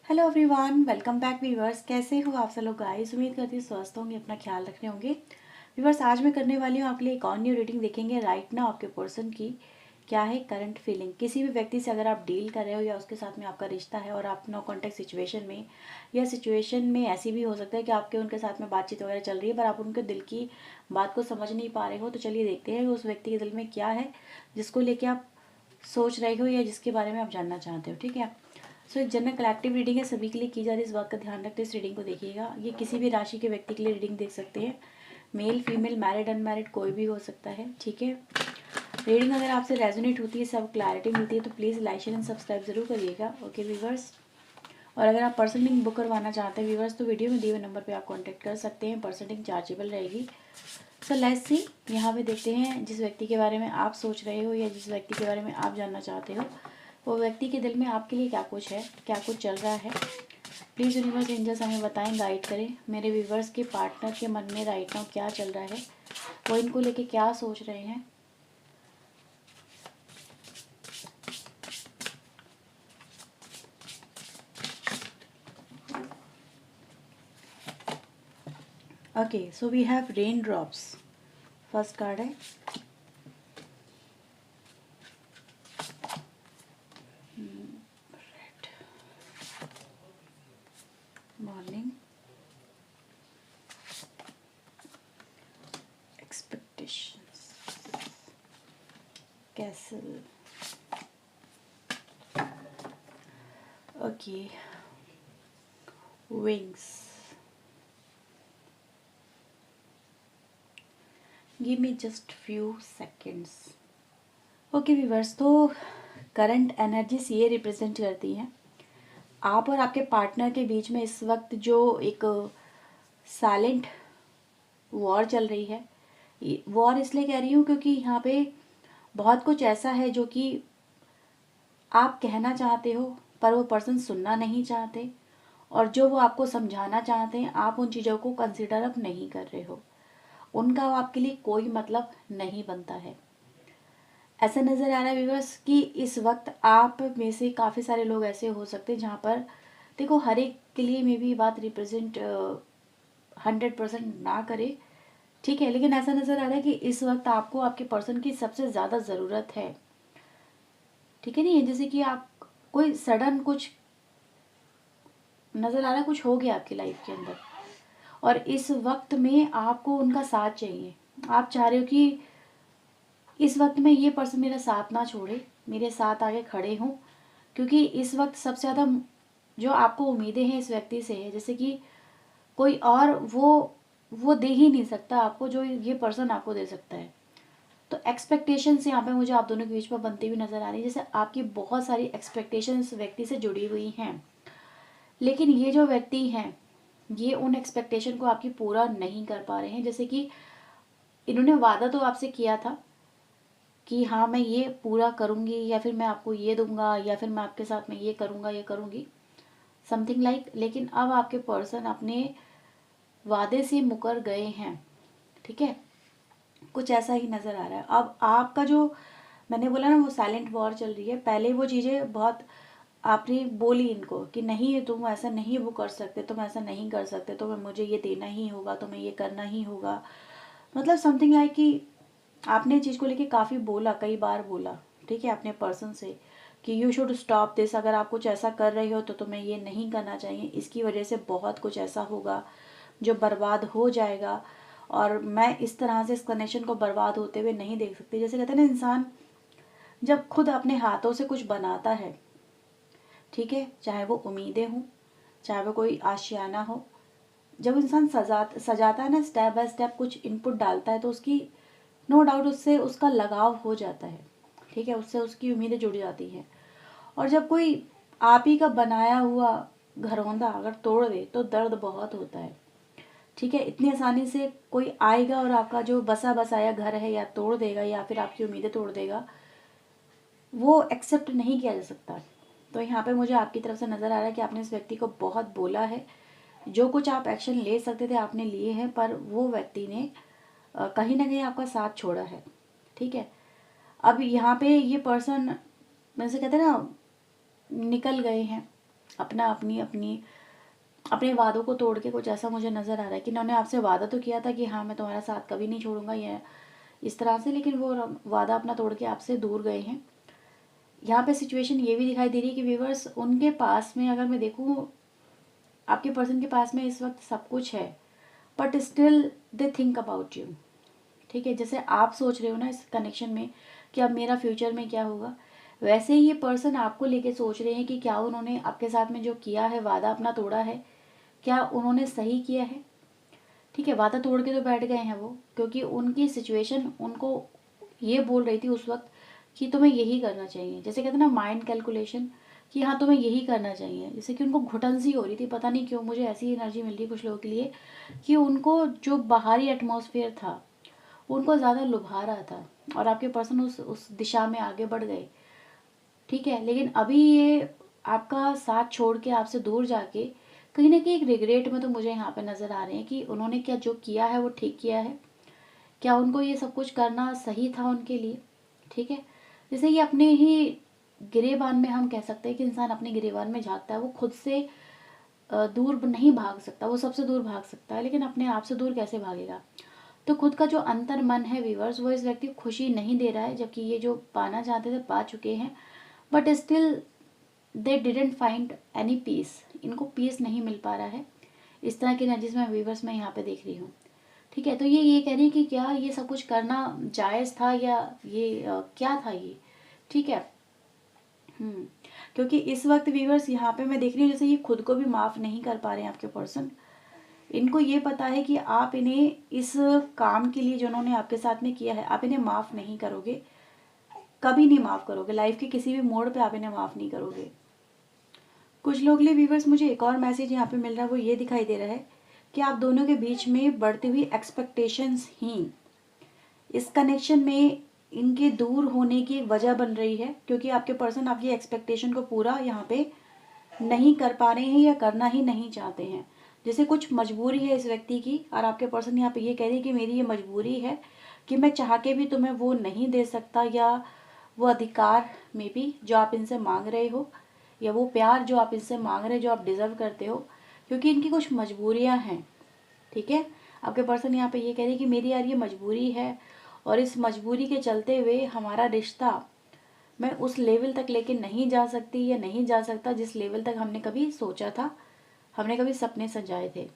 Hello everyone, welcome back viewers. कैसे हो आप सब लोग गाइस? उम्मीद करती हूँ स्वस्थ होंगे, अपना ख्याल रख रहे होंगे। व्यूवर्स, आज मैं करने वाली हूँ आपके लिए एक और न्यू रीडिंग। देखेंगे राइट ना आपके पर्सन की क्या है करंट फीलिंग। किसी भी व्यक्ति से अगर आप डील कर रहे हो या उसके साथ में आपका रिश्ता है और आप नो कॉन्टेक्ट सिचुएशन में या सिचुएशन में ऐसी भी हो सकता है कि आपके उनके साथ में बातचीत वगैरह चल रही है पर आप उनके दिल की बात को समझ नहीं पा रहे हो, तो चलिए देखते हैं उस व्यक्ति के दिल में क्या है जिसको लेके आप सोच रहे हो या जिसके बारे में आप जानना चाहते हो। ठीक है, सो एक जनरल कलेक्टिव रीडिंग है, सभी के लिए की जा रही है। इस बात का ध्यान रखते इस रीडिंग को देखिएगा। ये किसी भी राशि के व्यक्ति के लिए रीडिंग देख सकते हैं, मेल फीमेल मैरिड अनमैरिड कोई भी हो सकता है। ठीक है, रीडिंग अगर आपसे रेजोनेट होती है, सब क्लैरिटी मिलती है तो please like share and subscribe जरूर करिएगा। ओके व्यूवर्स, और अगर आप पर्सन लिंक बुक करवाना चाहते हैं व्यूवर्स तो वीडियो में दिए हुए नंबर पे आप कांटेक्ट कर सकते हैं। पर्सन लिंक चार्जेबल रहेगी। सो लेट्स सी, यहाँ पे देखते हैं जिस व्यक्ति के बारे में आप सोच रहे हो या जिस व्यक्ति के बारे में आप जानना चाहते हो वो व्यक्ति के दिल में आपके लिए क्या कुछ है, क्या कुछ चल रहा है। प्लीज़ यूनिवर्स एंजल्स हमें बताएं, गाइड करें। मेरे व्यूवर्स के पार्टनर के मन में राइट नाउ क्या चल रहा है, वो इनको लेके क्या सोच रहे हैं। Okay, so we have rain drops. First card है morning expectations, castle, okay, wings. Give me just few seconds. Okay viewers, तो करंट एनर्जीज ये रिप्रेजेंट करती हैं आप और आपके पार्टनर के बीच में इस वक्त जो एक साइलेंट वॉर चल रही है। वॉर इसलिए कह रही हूँ क्योंकि यहाँ पे बहुत कुछ ऐसा है जो कि आप कहना चाहते हो पर वो पर्सन सुनना नहीं चाहते, और जो वो आपको समझाना चाहते हैं आप उन चीज़ों को कंसिडर अब नहीं कर रहे हो। उनका आपके लिए कोई मतलब नहीं बनता है। ऐसा नज़र आ रहा है व्यूअर्स कि इस वक्त आप में से काफ़ी सारे लोग ऐसे हो सकते हैं जहाँ पर देखो हर एक के लिए मे भी बात रिप्रेजेंट 100% ना करे, ठीक है, लेकिन ऐसा नज़र आ रहा है कि इस वक्त आपको आपके पर्सन की सबसे ज़्यादा ज़रूरत है। ठीक है, नहीं जैसे कि आप कोई सडन कुछ नज़र आ रहा है, कुछ हो गया आपकी लाइफ के अंदर और इस वक्त में आपको उनका साथ चाहिए। आप चाह रहे हो कि इस वक्त में ये पर्सन मेरा साथ ना छोड़े, मेरे साथ आगे खड़े हों, क्योंकि इस वक्त सबसे ज़्यादा जो आपको उम्मीदें हैं इस व्यक्ति से है, जैसे कि कोई और वो दे ही नहीं सकता आपको जो ये पर्सन आपको दे सकता है। तो एक्सपेक्टेशंस यहाँ पे मुझे आप दोनों के बीच में बनती हुई नज़र आ रही है, जैसे आपकी बहुत सारी एक्सपेक्टेशंस व्यक्ति से जुड़ी हुई हैं, लेकिन ये जो व्यक्ति हैं ये उन एक्सपेक्टेशन को आपकी पूरा नहीं कर पा रहे हैं। जैसे कि इन्होंने वादा तो आपसे किया था कि हाँ मैं ये पूरा करूँगी या फिर मैं आपको ये दूंगा या फिर मैं आपके साथ में ये करूँगा ये करूँगी, समथिंग लाइक, लेकिन अब आपके पर्सन अपने वादे से मुकर गए हैं। ठीक है, कुछ ऐसा ही नज़र आ रहा है। अब आपका जो मैंने बोला ना वो साइलेंट वॉर चल रही है, पहले वो चीज़ें बहुत आपने बोली इनको कि नहीं तुम ऐसा नहीं वो कर सकते, तुम ऐसा नहीं कर सकते, तो मुझे ये देना ही होगा, तुम्हें ये करना ही होगा, मतलब समथिंग लाइक कि आपने चीज़ को लेके काफ़ी बोला, कई बार बोला, ठीक है, अपने पर्सन से कि यू शुड स्टॉप दिस, अगर आप कुछ ऐसा कर रही हो तो तुम्हें ये नहीं करना चाहिए, इसकी वजह से बहुत कुछ ऐसा होगा जो बर्बाद हो जाएगा और मैं इस तरह से इस कनेक्शन को बर्बाद होते हुए नहीं देख सकती। जैसे कहते हैं ना, इंसान जब खुद अपने हाथों से कुछ बनाता है, ठीक है, चाहे वो उम्मीदें हों, चाहे वो कोई आशियाना हो, जब इंसान सजाता है ना, स्टेप बाय स्टेप कुछ इनपुट डालता है तो उसकी नो डाउट उससे उसका लगाव हो जाता है। ठीक है, उससे उसकी उम्मीदें जुड़ जाती हैं। और जब कोई आप ही का बनाया हुआ घरौंदा अगर तोड़ दे तो दर्द बहुत होता है। ठीक है, इतनी आसानी से कोई आएगा और आपका जो बसा बसाया घर है या तोड़ देगा या फिर आपकी उम्मीदें तोड़ देगा, वो एक्सेप्ट नहीं किया जा सकता। तो यहाँ पे मुझे आपकी तरफ से नज़र आ रहा है कि आपने इस व्यक्ति को बहुत बोला है, जो कुछ आप एक्शन ले सकते थे आपने लिए हैं, पर वो व्यक्ति ने कहीं ना कहीं आपका साथ छोड़ा है। ठीक है, अब यहाँ पे ये पर्सन, जैसे कहते हैं ना, निकल गए हैं, अपना अपनी अपनी अपने वादों को तोड़ के, कुछ ऐसा मुझे नज़र आ रहा है कि इन्होंने आपसे वादा तो किया था कि हाँ मैं तुम्हारा साथ कभी नहीं छोड़ूंगा या इस तरह से, लेकिन वो वादा अपना तोड़ के आपसे दूर गए हैं। यहाँ पे सिचुएशन ये भी दिखाई दे रही है कि व्यूवर्स, उनके पास में अगर मैं देखूँ, आपके पर्सन के पास में इस वक्त सब कुछ है, but still they think about you. ठीक है, जैसे आप सोच रहे हो ना इस कनेक्शन में कि अब मेरा फ्यूचर में क्या होगा, वैसे ही ये पर्सन आपको लेके सोच रहे हैं कि क्या उन्होंने आपके साथ में जो किया है, वादा अपना तोड़ा है, क्या उन्होंने सही किया है। ठीक है, वादा तोड़ के तो बैठ गए हैं वो, क्योंकि उनकी सिचुएशन उनको ये बोल रही थी उस वक्त कि तुम्हें यही करना चाहिए। जैसे कहते हैं ना माइंड कैलकुलेशन, कि हाँ तुम्हें यही करना चाहिए। जैसे कि उनको घुटन सी हो रही थी, पता नहीं क्यों मुझे ऐसी एनर्जी मिल रही है कुछ लोगों के लिए कि उनको जो बाहरी एटमॉस्फेयर था उनको ज़्यादा लुभा रहा था, और आपके पर्सन उस दिशा में आगे बढ़ गए। ठीक है, लेकिन अभी ये आपका साथ छोड़ के आपसे दूर जाके कहीं ना कहीं एक रिग्रेट में तो मुझे यहाँ पे नज़र आ रहे हैं कि उन्होंने क्या जो किया है वो ठीक किया है, क्या उनको ये सब कुछ करना सही था उनके लिए। ठीक है, जैसे ये अपने ही गिरेबान में, हम कह सकते हैं कि इंसान अपने गिरेबान में झांकता है, वो खुद से दूर नहीं भाग सकता, वो सबसे दूर भाग सकता है लेकिन अपने आप से दूर कैसे भागेगा। तो खुद का जो अंतर मन है व्यूवर्स, वो इस व्यक्ति को खुशी नहीं दे रहा है, जबकि ये जो पाना चाहते थे पा चुके हैं, but still they didn't find any peace. इनको पीस नहीं मिल पा रहा है। इस तरह की एनर्जीज में व्यूवर्स मैं यहाँ पे देख रही हूँ। ठीक है, तो ये कह रही है कि क्या ये सब कुछ करना जायज़ था या ये क्या था ये। ठीक है, क्योंकि इस वक्त व्यूवर्स यहाँ पे मैं देख रही हूँ जैसे ये खुद को भी माफ़ नहीं कर पा रहे हैं आपके पर्सन। इनको ये पता है कि आप इन्हें इस काम के लिए जो उन्होंने आपके साथ में किया है, आप इन्हें माफ़ नहीं करोगे, कभी नहीं माफ़ करोगे। लाइफ के किसी भी मोड़ पे आप इन्हें माफ़ नहीं करोगे। कुछ लोग लिए व्यूवर्स, मुझे एक और मैसेज यहाँ पे मिल रहा है, वो ये दिखाई दे रहा है कि आप दोनों के बीच में बढ़ती हुई एक्सपेक्टेशंस ही इस कनेक्शन में इनके दूर होने की वजह बन रही है, क्योंकि आपके पर्सन आपकी एक्सपेक्टेशन को पूरा यहाँ पे नहीं कर पा रहे हैं या करना ही नहीं चाहते हैं। जैसे कुछ मजबूरी है इस व्यक्ति की, और आपके पर्सन यहाँ पे ये कह रही है कि मेरी ये मजबूरी है कि मैं चाह के भी तुम्हें वो नहीं दे सकता, या वो अधिकार में भी जो आप इनसे मांग रहे हो, या वो प्यार जो आप इनसे मांग रहे हो, जो आप डिजर्व करते हो, क्योंकि इनकी कुछ मजबूरियां हैं। ठीक है, आपके पर्सन यहाँ पे ये कह रही है कि मेरी यार ये मजबूरी है, और इस मजबूरी के चलते हुए हमारा रिश्ता मैं उस लेवल तक लेके नहीं जा सकती या नहीं जा सकता जिस लेवल तक हमने कभी सोचा था, हमने कभी सपने सजाए थे।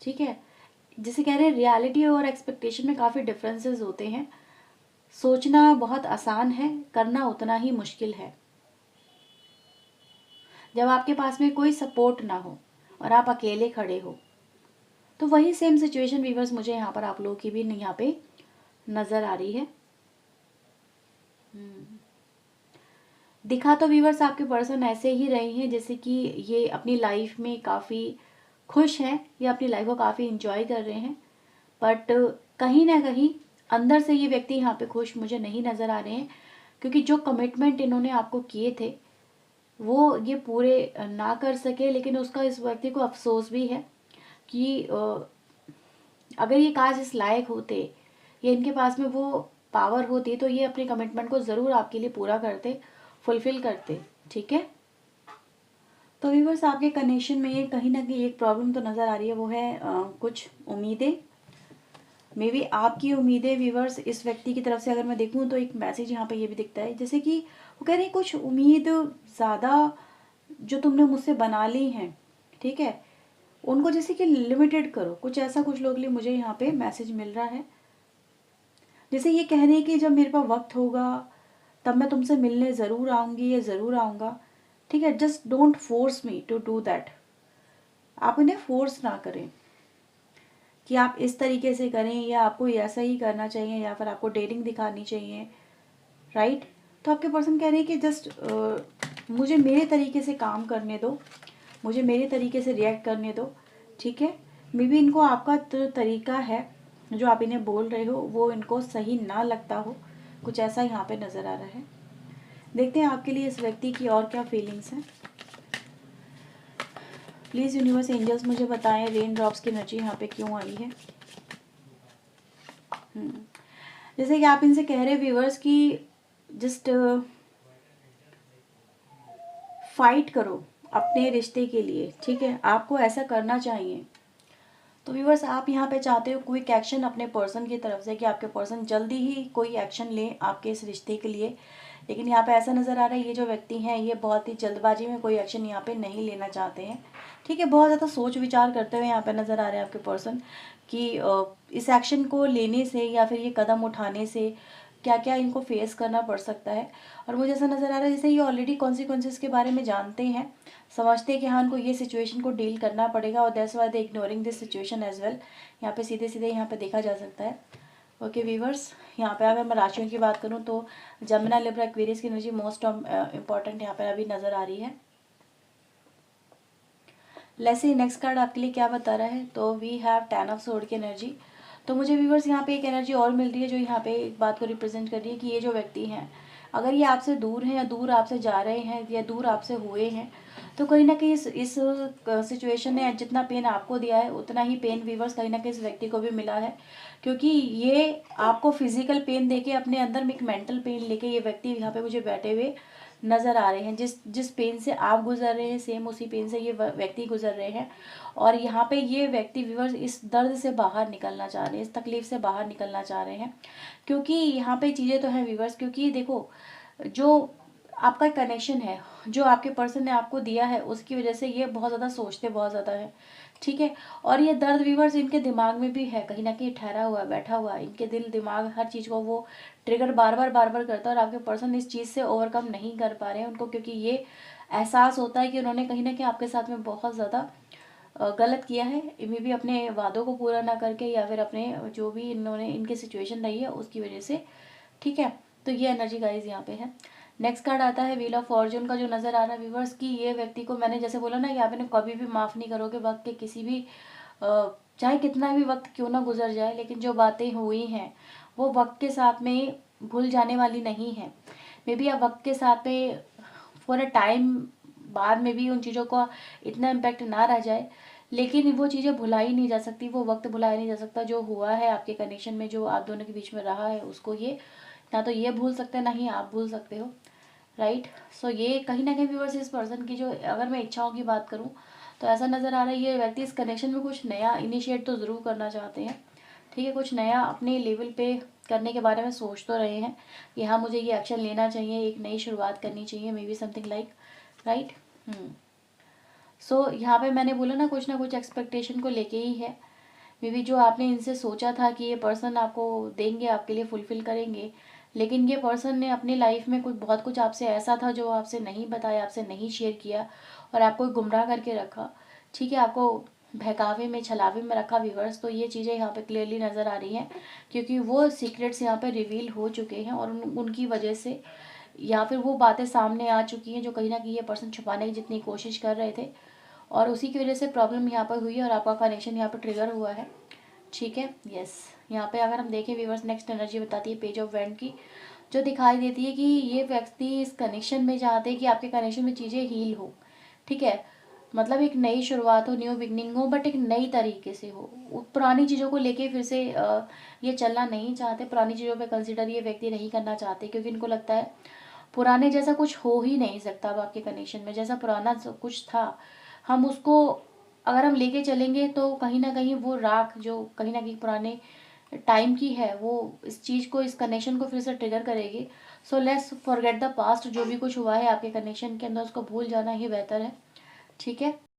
ठीक है, जिसे कह रहे हैं रियलिटी और एक्सपेक्टेशन में काफ़ी डिफरेंसेस होते हैं। सोचना बहुत आसान है, करना उतना ही मुश्किल है। जब आपके पास में कोई सपोर्ट ना हो और आप अकेले खड़े हो, तो वही सेम सिचुएशन व्यूवर्स मुझे यहाँ पर आप लोगों की भी यहाँ पे नज़र आ रही है। दिखा तो व्यूवर्स आपके पर्सन ऐसे ही रहे हैं जैसे कि ये अपनी लाइफ में काफ़ी खुश हैं, ये अपनी लाइफ को काफ़ी इंजॉय कर रहे हैं, बट कहीं ना कहीं अंदर से ये व्यक्ति यहाँ पे खुश मुझे नहीं नज़र आ रहे हैं, क्योंकि जो कमिटमेंट इन्होंने आपको किए थे वो ये पूरे ना कर सके। लेकिन उसका इस व्यक्ति को अफसोस भी है कि अगर ये काज इस लायक होते या इनके पास में वो पावर होती तो ये अपने कमिटमेंट को ज़रूर आपके लिए पूरा करते, फुलफिल करते। ठीक है, तो व्यूअर्स आपके कनेक्शन में कहीं ना कहीं एक प्रॉब्लम तो नज़र आ रही है, वो है कुछ उम्मीदें। मे बी आपकी उम्मीदें व्यूअर्स इस व्यक्ति की तरफ से अगर मैं देखूं तो एक मैसेज यहाँ पे ये भी दिखता है जैसे कि वो कह रहे हैं कुछ उम्मीद ज़्यादा जो तुमने मुझसे बना ली हैं, ठीक है, उनको जैसे कि लिमिटेड करो, कुछ ऐसा कुछ लोग लिए मुझे यहाँ पे मैसेज मिल रहा है। जैसे ये कह रहे हैं कि जब मेरे पास वक्त होगा तब मैं तुमसे मिलने ज़रूर आऊँगी या ज़रूर आऊँगा। ठीक है, just don't force me to do that. आप उन्हें फोर्स ना करें कि आप इस तरीके से करें या आपको ऐसा ही करना चाहिए या फिर आपको डेटिंग दिखानी चाहिए, राइट। तो आपके पर्सन कह रहे हैं कि जस्ट मुझे मेरे तरीके से काम करने दो, मुझे मेरे तरीके से रिएक्ट करने दो। ठीक है, मे बी इनको आपका तरीका है जो आप इन्हें बोल रहे हो वो इनको सही ना लगता हो, कुछ ऐसा यहाँ पे नज़र आ रहा है। देखते हैं आपके लिए इस व्यक्ति की और क्या फीलिंग्स हैं। प्लीज़ यूनिवर्स एंजल्स मुझे बताएं रेन ड्रॉप्स की एनर्जी यहाँ पे क्यों आई है। जैसे कि आप इनसे कह रहे व्यूवर्स कि जस्ट फाइट करो, अपने रिश्ते के लिए, ठीक है, आपको ऐसा करना चाहिए। तो व्यूअर्स, आप यहाँ पे चाहते हो क्विक एक्शन अपने पर्सन की तरफ से कि आपके पर्सन जल्दी ही कोई एक्शन लें आपके इस रिश्ते के लिए। लेकिन यहाँ पे ऐसा नज़र आ रहा है ये जो व्यक्ति हैं ये बहुत ही जल्दबाजी में कोई एक्शन यहाँ पे नहीं लेना चाहते हैं, ठीक है। बहुत ज़्यादा सोच विचार करते हुए यहाँ पे नज़र आ रहे हैं आपके पर्सन कि इस एक्शन को लेने से या फिर ये कदम उठाने से क्या क्या इनको फेस करना पड़ सकता है। और मुझे ऐसा नज़र आ रहा है जैसे ये ऑलरेडी कॉन्सिक्वेंसेस के बारे में जानते हैं, समझते हैं कि हाँ उनको ये सिचुएशन को डील करना पड़ेगा, और that's why they ignoring this situation as well. यहाँ पे सीधे सीधे यहाँ पे देखा जा सकता है। ओके व्यूवर्स, यहाँ पे अगर मैं राशियों की बात करूँ तो जमुना, लिब्रा, एक्वेरियस की एनर्जी मोस्ट इंपॉर्टेंट यहाँ पे अभी नज़र आ रही है। लेट्स सी नेक्स्ट कार्ड आपके लिए क्या बता रहा है। तो वी हैव 10 ऑफ सोर्ड की एनर्जी। तो मुझे व्यूवर्स यहाँ पे एक एनर्जी और मिल रही है जो यहाँ पे एक बात को रिप्रेजेंट कर रही है कि ये जो व्यक्ति हैं अगर ये आपसे दूर हैं या दूर आपसे जा रहे हैं या दूर आपसे हुए हैं, तो कहीं ना कहीं इस सिचुएशन ने जितना पेन आपको दिया है उतना ही पेन व्यूवर्स कहीं ना कहीं इस व्यक्ति को भी मिला है, क्योंकि ये आपको फिजिकल पेन देके अपने अंदर में एक मेंटल पेन लेके ये व्यक्ति यहाँ पे मुझे बैठे हुए नज़र आ रहे हैं। जिस जिस पेन से आप गुजर रहे हैं सेम उसी पेन से ये व्यक्ति गुजर रहे हैं। और यहाँ पे ये व्यक्ति व्यूअर्स इस दर्द से बाहर निकलना चाह रहे हैं, इस तकलीफ से बाहर निकलना चाह रहे हैं, क्योंकि यहाँ पे चीज़ें तो हैं व्यूअर्स। क्योंकि देखो जो आपका कनेक्शन है जो आपके पर्सन ने आपको दिया है उसकी वजह से ये बहुत ज़्यादा सोचते बहुत ज़्यादा है, ठीक है। और ये दर्द व्यूअर्स इनके दिमाग में भी है, कहीं ना कहीं ठहरा हुआ बैठा हुआ है, इनके दिल दिमाग हर चीज़ को वो ट्रिगर बार बार करता है। और आपके पर्सन इस चीज़ से ओवरकम नहीं कर पा रहे हैं उनको, क्योंकि ये एहसास होता है कि उन्होंने कहीं ना कहीं आपके साथ में बहुत ज़्यादा गलत किया है, मे भी अपने वादों को पूरा ना करके या फिर अपने जो भी इन्होंने इनकी सिचुएशन रही है उसकी वजह से, ठीक है। तो ये एनर्जी गाइज यहाँ पे है। नेक्स्ट कार्ड आता है व्हील ऑफ फॉर्च्यून का जो नज़र आ रहा है व्यूवर्स कि ये व्यक्ति को मैंने जैसे बोला ना कि आप इन्हें कभी भी माफ़ नहीं करोगे वक्त के किसी भी चाहे कितना भी वक्त क्यों ना गुजर जाए, लेकिन जो बातें हुई हैं वो वक्त के साथ में भूल जाने वाली नहीं है। मे बी आप वक्त के साथ में फॉर अ टाइम बाद में भी उन चीज़ों का इतना इम्पैक्ट ना रह जाए, लेकिन वो चीज़ें भुलाई नहीं जा सकती, वो वक्त भुलाया नहीं जा सकता जो हुआ है आपके कनेक्शन में, जो आप दोनों के बीच में रहा है उसको ये ना तो ये भूल सकते हैं ना ही आप भूल सकते हो, राइट। सो ये कहीं ना कहीं व्यूअर्स इस पर्सन की जो अगर मैं इच्छाओं की बात करूँ तो ऐसा नज़र आ रहा है ये व्यक्ति इस कनेक्शन में कुछ नया इनिशिएट तो ज़रूर करना चाहते हैं, ठीक है। कुछ नया अपने लेवल पे करने के बारे में सोच तो रहे हैं कि हाँ मुझे ये एक्शन लेना चाहिए, एक नई शुरुआत करनी चाहिए, maybe something like, right. So यहाँ पे मैंने बोला ना कुछ एक्सपेक्टेशन को लेके ही है। मे बी जो आपने इनसे सोचा था कि ये पर्सन आपको देंगे आपके लिए फुलफिल करेंगे, लेकिन ये पर्सन ने अपनी लाइफ में कुछ बहुत कुछ आपसे ऐसा था जो आपसे नहीं बताया, आपसे नहीं शेयर किया और आपको गुमराह करके रखा, ठीक है, आपको बहकावे में छलावे में रखा व्यूवर्स। तो ये चीज़ें यहाँ पे क्लियरली नज़र आ रही हैं क्योंकि वो सीक्रेट्स यहाँ पे रिवील हो चुके हैं और उनकी वजह से या फिर वो बातें सामने आ चुकी हैं जो कहीं ना कहीं ये पर्सन छुपाने की जितनी कोशिश कर रहे थे, और उसी की वजह से प्रॉब्लम यहाँ पर हुई है और आपका कनेक्शन यहाँ पर ट्रिगर हुआ है, ठीक है। यस, यहाँ पे अगर हम देखें व्यूवर्स नेक्स्ट एनर्जी बताती है पेज ऑफ वैंड की, जो दिखाई देती है कि ये व्यक्ति इस कनेक्शन में चाहते हैं कि आपके कनेक्शन में चीज़ें हील हो, ठीक है। मतलब एक नई शुरुआत हो, न्यू बिगनिंग हो, बट एक नई तरीके से हो। पुरानी चीज़ों को लेके फिर से ये चलना नहीं चाहते, पुरानी चीज़ों पे कंसिडर ये व्यक्ति नहीं करना चाहते, क्योंकि इनको लगता है पुराने जैसा कुछ हो ही नहीं सकता। अब आपके कनेक्शन में जैसा पुराना कुछ था हम उसको अगर हम लेके चलेंगे तो कहीं ना कहीं वो राख जो कहीं ना कहीं पुराने टाइम की है वो इस चीज़ को, इस कनेक्शन को फिर से ट्रिगर करेगी। So let's forget the past, जो भी कुछ हुआ है आपके कनेक्शन के अंदर उसको भूल जाना ही बेहतर है, ठीक है।